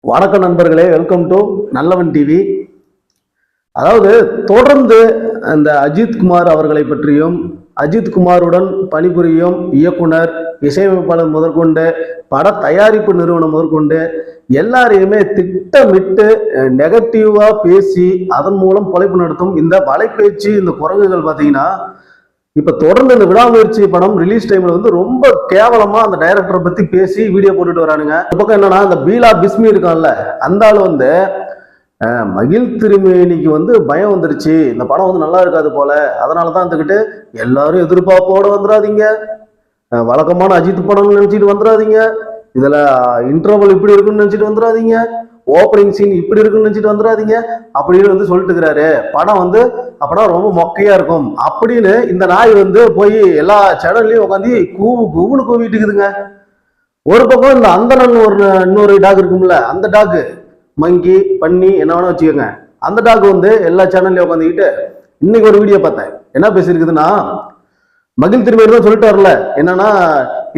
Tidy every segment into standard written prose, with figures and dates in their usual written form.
வணக்கம் நண்பர்களே, welcome to நல்லவன் டிவி. அதாவது தொடர்ந்து அந்த அஜித் குமார் அவர்களை பற்றியும் அஜித் குமாருடன் பணிபுரியும் இயக்குனர், இசையமைப்பாளர் முதற்கொண்டு பட தயாரிப்பு நிறுவனம் முதற்கொண்டு எல்லாரையுமே திட்டமிட்டு நெகட்டிவா பேசி அதன் மூலம் பொழைப்பு நடத்தும் இந்த வலைப்பேச்சு, இந்த குரங்குகள் பார்த்தீங்கன்னா இப்ப தொடர்ந்து இந்த விடாமுயற்சி படம் ரிலீஸ் டைம்ல வந்து ரொம்ப கேவலமா அந்த டைரக்டரை பத்தி பேசி வீடியோ போட்டுட்டு வரானுங்க. இந்த பக்கம் என்னன்னா, அந்த பீலா பிஸ்மி இருக்கான்ல, அந்த ஆள் வந்து மகிழ் திருமேனிக்கு வந்து பயம் வந்துருச்சு, இந்த படம் வந்து நல்லா இருக்காது போல, அதனாலதான் இருந்துகிட்டு எல்லாரும் எதிர்பார்ப்போட வந்துடாதீங்க, வழக்கமான அஜித் படம்னு நினைச்சிட்டு வந்துடாதீங்க, இதுல இன்டர்வல் இப்படி இருக்குன்னு நினைச்சிட்டு வந்துடாதீங்க, ஓப்பனிங் சீன் இப்படி இருக்குன்னு நினைச்சிட்டு வந்துடாதீங்க அப்படின்னு வந்து சொல்லிட்டு இருக்கிறாரு. படம் வந்து அப்பதான் ரொம்ப மொக்கையா இருக்கும் அப்படின்னு இந்த நாய் வந்து போய் எல்லா சேனல்லையும் உட்காந்து கூவுன்னு கூவிட்டு இருக்குதுங்க. ஒரு பக்கம் இந்த அந்தனன் இன்னொரு டாக் இருக்கும்ல, அந்த டாக் மங்கி பண்ணி என்ன வேணா வச்சுக்கோங்க, அந்த டாக் வந்து எல்லா சேனல்லையும் உட்காந்துக்கிட்டு இன்னைக்கு ஒரு வீடியோ பார்த்தேன். என்ன பேசியிருக்குதுன்னா, மகிழ் திருமேனி தான் சொல்லிட்டாருல, என்னன்னா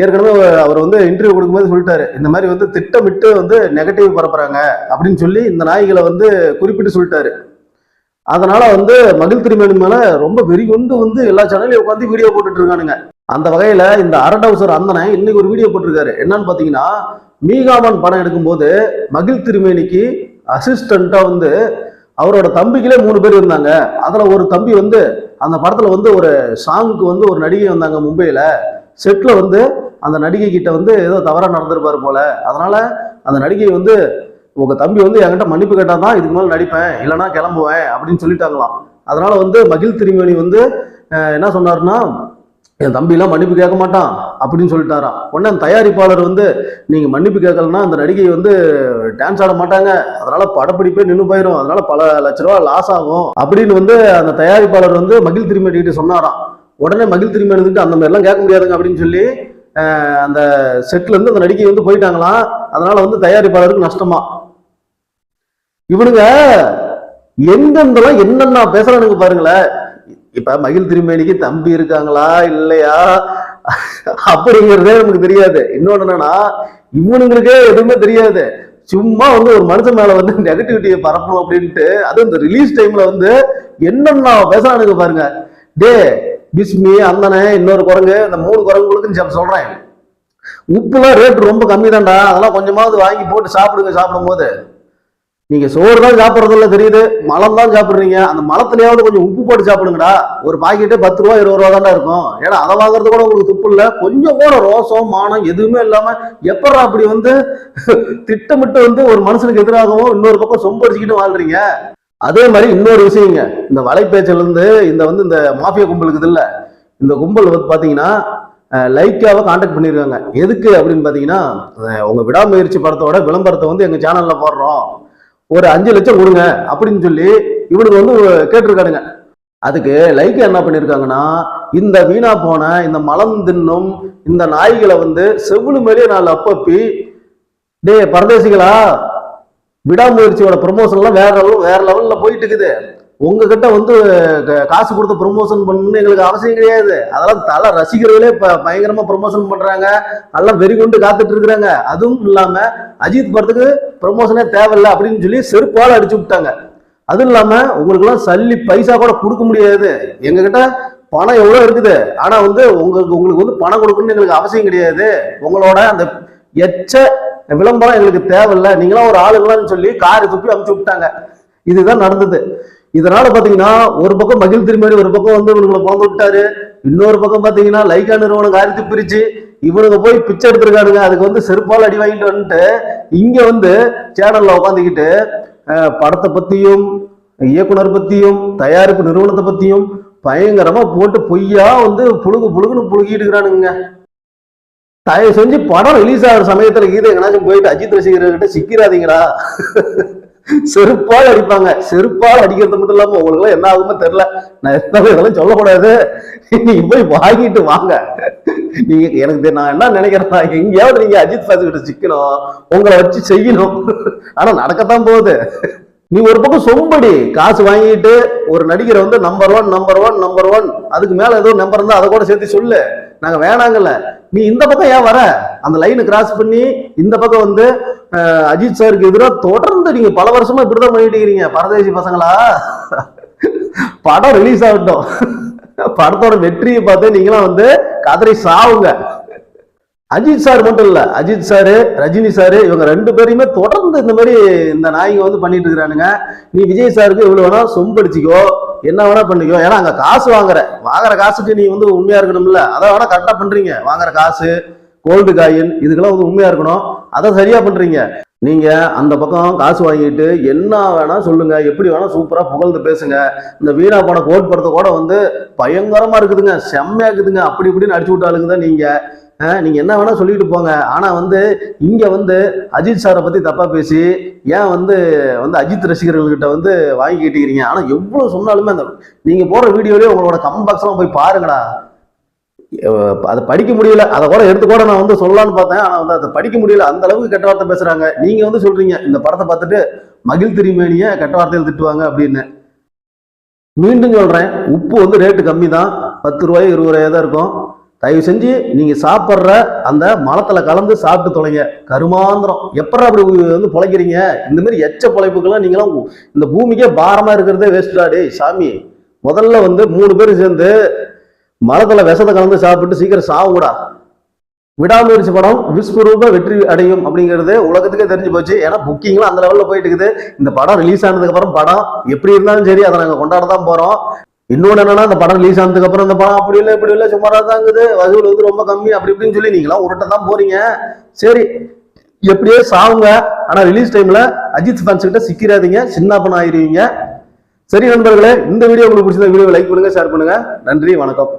ஏற்கனவே அவர் வந்து இன்டர்வியூ கொடுக்கும்போது சொல்லிட்டாரு, இந்த மாதிரி வந்து திட்டமிட்டு வந்து நெகட்டிவ் பரப்புறாங்க அப்படின்னு சொல்லி இந்த நாய்களை வந்து குறிப்பிட்டு சொல்லிட்டாரு. அதனால வந்து மகிழ் திருமேனி மேல ரொம்ப வெறி கொண்டு வந்து எல்லா சேனல்லையும் உட்காந்து வீடியோ போட்டுட்டு இருக்கானுங்க. அந்த வகையில இந்த அரடவுசர் அந்தனை இன்னைக்கு ஒரு வீடியோ போட்டிருக்காரு. என்னன்னு பாத்தீங்கன்னா, மீகாமன் படம் எடுக்கும்போது மகிழ் திருமேனிக்கு அசிஸ்டண்டா வந்து அவரோட தம்பிகளே 3 பேர் இருந்தாங்க. அதுல ஒரு தம்பி வந்து அந்த படத்துல வந்து ஒரு சாங்க்கு வந்து ஒரு நடிகை வந்தாங்க மும்பையில. செட்ல வந்து அந்த நடிகை கிட்ட வந்து ஏதோ தவறா நடந்திருப்பாரு போல, அதனால அந்த நடிகை வந்து உங்க தம்பி வந்து என்கிட்ட மன்னிப்பு கேட்டாதான் இதுக்கு மேல நடிப்பேன், இல்லைன்னா கிளம்புவேன் அப்படின்னு சொல்லிட்டாங்களாம். அதனால வந்து மகிழ் திருமேனி வந்து என்ன சொன்னாருன்னா, என் தம்பிலாம் மன்னிப்பு கேட்க மாட்டான் அப்படின்னு சொல்லிட்டாராம். உடனே அந்த தயாரிப்பாளர் வந்து, நீங்க மன்னிப்பு கேட்கலன்னா அந்த நடிகை வந்து டான்ஸ் ஆட மாட்டாங்க, அதனால படப்பிடிப்பே நின்று போயிடும், அதனால பல லட்ச ரூபா லாஸ் ஆகும் அப்படின்னு வந்து அந்த தயாரிப்பாளர் வந்து மகிழ் திருமேனி கிட்ட சொன்னாராம். உடனே மகிழ் திருமேனி வந்துட்டு அந்த மாதிரிலாம் கேட்க முடியாதுங்க அப்படின்னு சொல்லி அந்த செட்ல இருந்து அந்த நடிகை வந்து போயிட்டாங்களாம். அதனால வந்து தயாரிப்பாளருக்கு நஷ்டமா. இவனுங்க எங்கெந்தெல்லாம் என்னென்ன பேசுறானுங்க பாருங்களேன். இப்ப மகிழ் திருமேனிக்கு தம்பி இருக்காங்களா இல்லையா அப்படிங்கிறதே நமக்கு தெரியாது. இன்னொன்னு என்னன்னா, இவனுங்களுக்கே எதுவுமே தெரியாது, சும்மா வந்து ஒரு மனுஷன் மேல வந்து நெகட்டிவிட்டியை பரப்பணும் அப்படின்ட்டு, அது இந்த ரிலீஸ் டைம்ல வந்து என்னென்ன பேசுறானுங்க பாருங்க. டே பிஸ்மி, அந்தனை, இன்னொரு குரங்கு, இந்த 3 குரங்குகளுக்கு சொல்றேன், உப்புலாம் ரேட் ரொம்ப கம்மி தான்டா, அதெல்லாம் கொஞ்சமாவது வாங்கி போட்டு சாப்பிடுங்க. சாப்பிடும் போது நீங்க சோறு தான் சாப்பிட்றதில்ல தெரியுது, மலம் தான் சாப்பிடுறீங்க, அந்த மலத்திலேயாவது கொஞ்சம் உப்பு போட்டு சாப்பிடுங்கடா. ஒரு பாக்கெட்டே 10 ரூபா 20 ரூபா தான்டா இருக்கும். ஏன்னா அதை வாங்குறது கூட உங்களுக்கு துப்பு இல்லை, கொஞ்சம் கூட ரோசம் மானம் எதுவுமே இல்லாம எப்படா அப்படி வந்து திட்டமிட்டு வந்து ஒரு மனுஷனுக்கு எதிராகவும் இன்னொரு பக்கம் சொம்படிச்சுக்கிட்டு வாழ்றீங்க. அதே மாதிரி இன்னொரு விஷயங்க, இந்த வலைப்பேச்சில இருந்து இந்த மாஃபியா கும்பலுக்கு இல்ல, இந்த கும்பல் வந்து பாத்தீங்கன்னா லைக்காவை கான்டாக்ட் பண்ணியிருக்காங்க. எதுக்கு அப்படின்னு பாத்தீங்கன்னா, உங்க விடாமுயற்சி படத்தோட விளம்பரத்தை வந்து எங்க சேனல்ல போடுறோம், ஒரு 5 லட்சம் கொடுங்க அப்படின்னு சொல்லி இவனுக்கு வந்து கேட்டிருக்கானுங்க. அதுக்கு லைக் என்ன பண்ணிருக்காங்கன்னா, இந்த வீணா போன இந்த மலம் தின்னும் இந்த நாய்களை வந்து செவ்வளு மேலேயே 4 அப்பப்பி, டே பரதேசிகளா, விடாமுயற்சியோட ப்ரொமோஷன் எல்லாம் வேற லெவல்ல போயிட்டு இருக்குது, உங்ககிட்ட வந்து காசு கொடுத்து ப்ரொமோஷன் பண்ணணும்னு எங்களுக்கு அவசியம் கிடையாது, அதெல்லாம் தலை ரசிகர்களே பயங்கரமா ப்ரொமோஷன் பண்றாங்க, எல்லாம் வெறி கொண்டு காத்துட்டு இருக்கிறாங்க, அதுவும் இல்லாம அஜித் படத்துக்கு ப்ரொமோஷனே தேவையில்லை அப்படின்னு சொல்லி செருப்பால அடிச்சு விட்டாங்க. அதுவும் இல்லாம உங்களுக்கு எல்லாம் சல்லி பைசா கூட கொடுக்க முடியாது, எங்க கிட்ட பணம் எவ்வளவு இருக்குது, ஆனா வந்து உங்களுக்கு வந்து பணம் கொடுக்கணும்னு எங்களுக்கு அவசியம் கிடையாது, உங்களோட அந்த எச்ச விளம்பரம் எங்களுக்கு தேவையில்லை, நீங்களாம் ஒரு ஆளுங்களான்னு சொல்லி காரை துப்பி அமுச்சு விட்டாங்க. இதுதான் நடந்தது. இதனால பாத்தீங்கன்னா, ஒரு பக்கம் மகிழ் திருமேனி ஒரு பக்கம் வந்து இவனுங்களை பிறந்து விட்டாரு, இன்னொரு பக்கம் பாத்தீங்கன்னா லைக்கா நிறுவனம் காரியத்தை பிரிச்சு இவனுங்க போய் பிச்சை எடுத்திருக்கானுங்க. அதுக்கு வந்து செருப்பால் அடி வாங்கிட்டு வந்துட்டு இங்க வந்து சேனல்ல உட்காந்துக்கிட்டு படத்தை பத்தியும் இயக்குனர் பத்தியும் தயாரிப்பு நிறுவனத்தை பத்தியும் பயங்கரமா போட்டு பொய்யா வந்து புழுகுன்னு புழுகிட்டு இருக்கிறானுங்க. தயவு செஞ்சு படம் ரிலீஸ் ஆகிற சமயத்துல கீதை எங்கனாச்சும் போயிட்டு அஜித் ரசிகர்கிட்ட சிக்கிறாதீங்களா, செருப்பால் அடிப்பாங்க. செருப்பால் அடிக்கிறது மட்டும் இல்லாம உங்களுக்கு எல்லாம் என்ன ஆகுமே தெரியல, நான் இதெல்லாம் சொல்லக்கூடாது, நீங்க போய் வாங்கிட்டு வாங்க. நீங்க எனக்கு நான் என்ன நினைக்கிறேன்னா, எங்கேயாவது நீங்க அஜித் பாசுகிட்ட சிக்கணும், உங்களை வச்சு செய்யணும், ஆனா நடக்கத்தான் போகுது. நீ ஒரு பக்கம் சொம்படி காசு வாங்கிட்டு ஒரு நடிகரை வந்து number one number one number one, அதுக்கு மேல ஏதோ நம்பர் இருந்தா அதை கூட சேர்த்து சொல்லு, நாங்க வேணாங்கல்ல. நீ இந்த பக்கம் ஏன் வர? அந்த லைனை கிராஸ் பண்ணி இந்த பக்கம் வந்து அஜித் சாருக்கு எதிராக தொடர்ந்து நீங்க பல வருஷமா இப்படிதான் பண்ணிட்டு இருக்கிறீங்க. பரதேசி பசங்களா, படம் ரிலீஸ் ஆகட்டும், படத்தோட வெற்றியை பார்த்து நீங்களாம் வந்து கதறி சாவுங்க. அஜித் சார் மட்டும் இல்ல, அஜித் சாரு, ரஜினி சாரு, இவங்க ரெண்டு பேரையுமே தொடர்ந்து இந்த மாதிரி இந்த நாய்ங்க வந்து பண்ணிட்டு இருக்கிறானுங்க. நீ விஜய் சாருக்கு இவ்வளவு வேணா சொம்படிச்சிக்கோ, என்ன வேணா பண்ணிக்கோ, ஏன்னா அங்க காசு வாங்குற காசுக்கு நீ வந்து உண்மையா இருக்கணும்ல, அதை வேணா கரெக்டா பண்றீங்க. வாங்குற காசு, கோல்டு காயின், இதுக்கெல்லாம் வந்து உண்மையா இருக்கணும், அதை சரியா பண்றீங்க. நீங்க அந்த பக்கம் காசு வாங்கிட்டு என்ன வேணா சொல்லுங்க, எப்படி வேணா சூப்பரா புகழ்ந்து பேசுங்க. இந்த வீணா போன கோட் படத்தை கூட வந்து பயங்கரமா இருக்குதுங்க, செம்மையா இருக்குதுங்க, அப்படி இப்படின்னு அடிச்சு விட்டாளுங்க தான் நீங்க என்ன வேணா சொல்லிட்டு போங்க. ஆனா வந்து இங்க வந்து அஜித் சாரை பத்தி தப்பா பேசி ஏன் வந்து அஜித் ரசிகர்கள்கிட்ட வந்து வாங்கிக்கிட்டு இருக்கிறீங்க. ஆனா எவ்வளவு சொன்னாலுமே அந்த நீங்க போற வீடியோலயே உங்களோட கமெண்ட் பாக்ஸ் எல்லாம் போய் பாருங்கடா, அதை படிக்க முடியல. அதை கூட எடுத்து கூட நான் வந்து சொல்லலாம்னு பார்த்தேன், ஆனா வந்து அதை படிக்க முடியல, அந்த அளவுக்கு கெட்ட வார்த்தை பேசுறாங்க. நீங்க வந்து சொல்றீங்க இந்த படத்தை பார்த்துட்டு மகிழ் திருமேனிய கெட்ட வார்த்தையில் திட்டுவாங்க அப்படின்னு. மீண்டும் சொல்றேன், உப்பு வந்து ரேட்டு கம்மி தான், 10 ரூபாய் 20 ரூபாய் தான் இருக்கும். தயவு செஞ்சு நீங்க சாப்பிட்ற அந்த மலத்துல கலந்து சாப்பிட்டு தொலைங்க. கருமாந்திரம் எப்படா அப்படி வந்து பொழைக்கிறீங்க? இந்த மாதிரி எச்ச பொழைப்புக்கெல்லாம் நீங்களாம் இந்த பூமிக்கே பாரமா இருக்கிறதே வேஸ்டா. டே சாமி, முதல்ல வந்து 3 பேர் சேர்ந்து மலத்துல விஷத்தை கலந்து சாப்பிட்டு சீக்கிரம் சாவுங்கடா. விடாமுயற்சி படம் விஸ்வரூப வெற்றி அடையும் அப்படிங்கிறது உலகத்துக்கே தெரிஞ்சு போச்சு. ஏன்னா புக்கிங்லாம் அந்த லெவல்ல போயிட்டு இருக்குது. இந்த படம் ரிலீஸ் ஆனதுக்கு அப்புறம் படம் எப்படி இருந்தாலும் சரி, அதை நாங்க கொண்டாட தான் போறோம். இன்னொன்னு என்னன்னா, இந்த படம் ரிலீஸ் ஆனதுக்கு அப்புறம் இந்த படம் அப்படி இல்லை இப்படி இல்லை சுமாரா தான் இருக்குது, வசூல் வந்து ரொம்ப கம்மி அப்படி இப்படின்னு சொல்லி நீங்களாம் உருட்ட தான் போறீங்க. சரி, எப்படியே சாவுங்க. ஆனா ரிலீஸ் டைம்ல அஜித் ஃபேன்ஸ் கிட்ட சிக்கிறாதீங்க, சின்ன பண்ண ஆயிருவீங்க. சரி நண்பர்களே, இந்த வீடியோ உங்களுக்கு பிடிச்சிருந்த வீடியோ லைக் பண்ணுங்க, ஷேர் பண்ணுங்க. நன்றி, வணக்கம்.